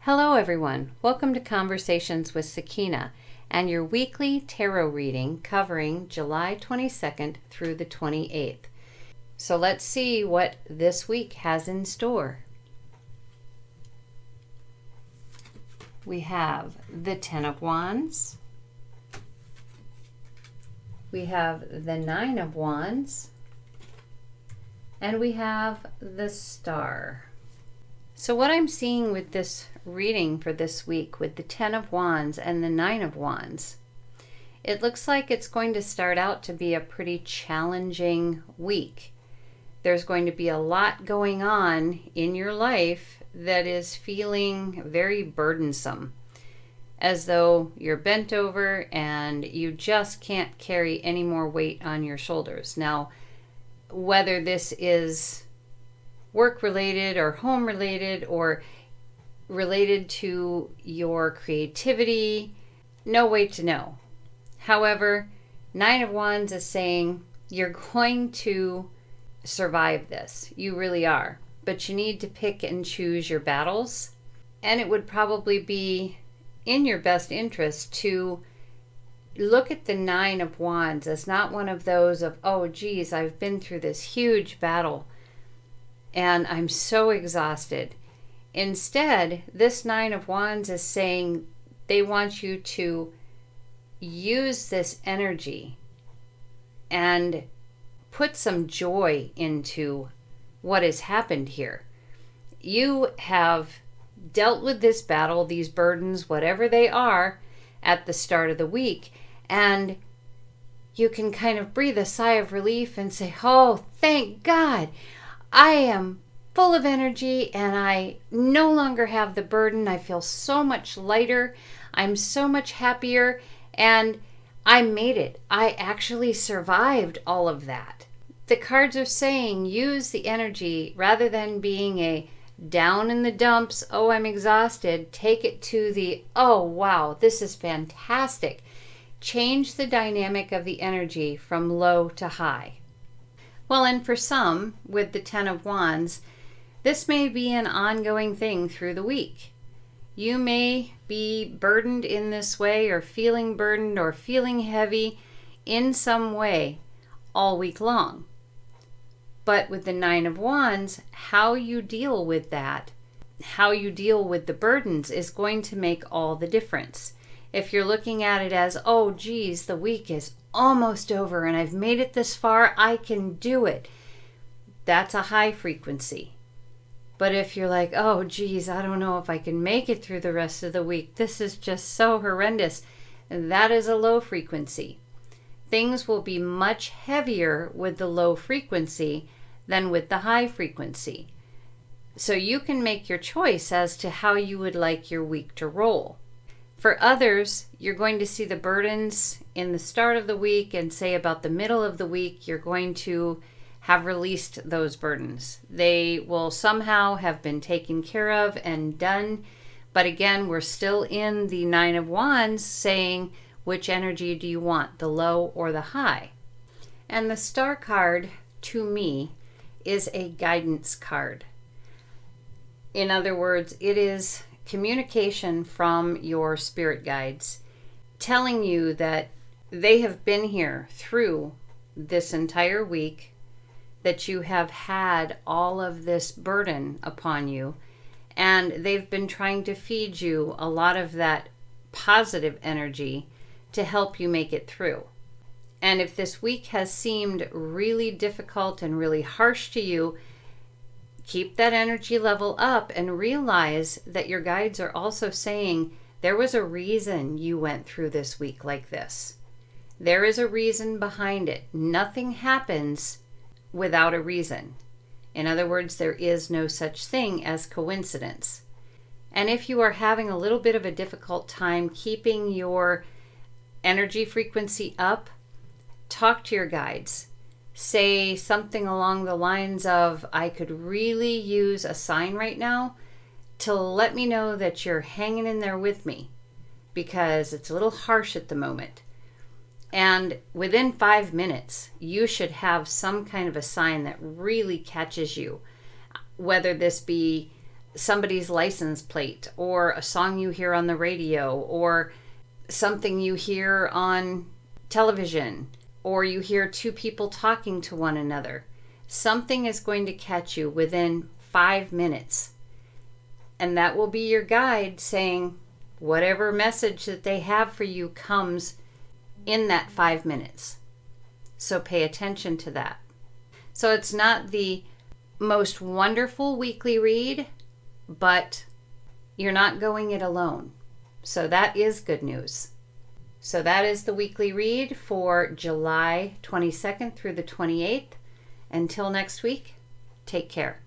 Hello everyone, welcome to Conversations with Sakina and your weekly tarot reading covering July 22nd through the 28th. So let's see what this week has in store. We have the Ten of Wands, we have the Nine of Wands, and we have the Star. So what I'm seeing with this reading for this week with the Ten of Wands and the Nine of Wands, it looks like it's going to start out to be a pretty challenging week. There's going to be a lot going on in your life that is feeling very burdensome, as though you're bent over and you just can't carry any more weight on your shoulders. Now, whether this is work related or home related or related to your creativity, no way to know. However, Nine of Wands is saying you're going to survive this. You really are. But you need to pick and choose your battles. And it would probably be in your best interest to look at the Nine of Wands as not one of those of, oh geez, I've been through this huge battle and I'm so exhausted. Instead, this Nine of Wands is saying they want you to use this energy and put some joy into what has happened here. You have dealt with this battle, these burdens, whatever they are, at the start of the week, and you can kind of breathe a sigh of relief and say, oh, thank God. I am full of energy and I no longer have the burden. I feel so much lighter. I'm so much happier and I made it. I actually survived all of that. The cards are saying use the energy rather than being a down in the dumps, oh, I'm exhausted. Take it to the, oh, wow, this is fantastic. Change the dynamic of the energy from low to high. Well, and for some, with the Ten of Wands, this may be an ongoing thing through the week. You may be burdened in this way or feeling burdened or feeling heavy in some way all week long. But with the Nine of Wands, how you deal with that, how you deal with the burdens is going to make all the difference. If you're looking at it as, oh geez, the week is almost over and I've made it this far, I can do it. That's a high frequency. But if you're like, oh geez, I don't know if I can make it through the rest of the week, this is just so horrendous, that is a low frequency. Things will be much heavier with the low frequency than with the high frequency. So you can make your choice as to how you would like your week to roll. For others, you're going to see the burdens in the start of the week, and say about the middle of the week, you're going to have released those burdens. They will somehow have been taken care of and done. But again, we're still in the Nine of Wands saying, which energy do you want, the low or the high? And the Star card, to me, is a guidance card. In other words, it is communication from your spirit guides telling you that they have been here through this entire week, that you have had all of this burden upon you, and they've been trying to feed you a lot of that positive energy to help you make it through. And if this week has seemed really difficult and really harsh to you, keep that energy level up and realize that your guides are also saying there was a reason you went through this week like this. There is a reason behind it. Nothing happens without a reason. In other words, there is no such thing as coincidence. And if you are having a little bit of a difficult time keeping your energy frequency up, talk to your guides. Say something along the lines of, I could really use a sign right now to let me know that you're hanging in there with me, because it's a little harsh at the moment. And within 5 minutes, you should have some kind of a sign that really catches you, whether this be somebody's license plate, or a song you hear on the radio, or something you hear on television, or you hear two people talking to one another. Something is going to catch you within 5 minutes. And that will be your guide saying whatever message that they have for you comes in that 5 minutes. So pay attention to that. So it's not the most wonderful weekly read, but you're not going it alone. So that is good news. So that is the weekly read for July 22nd through the 28th. Until next week, take care.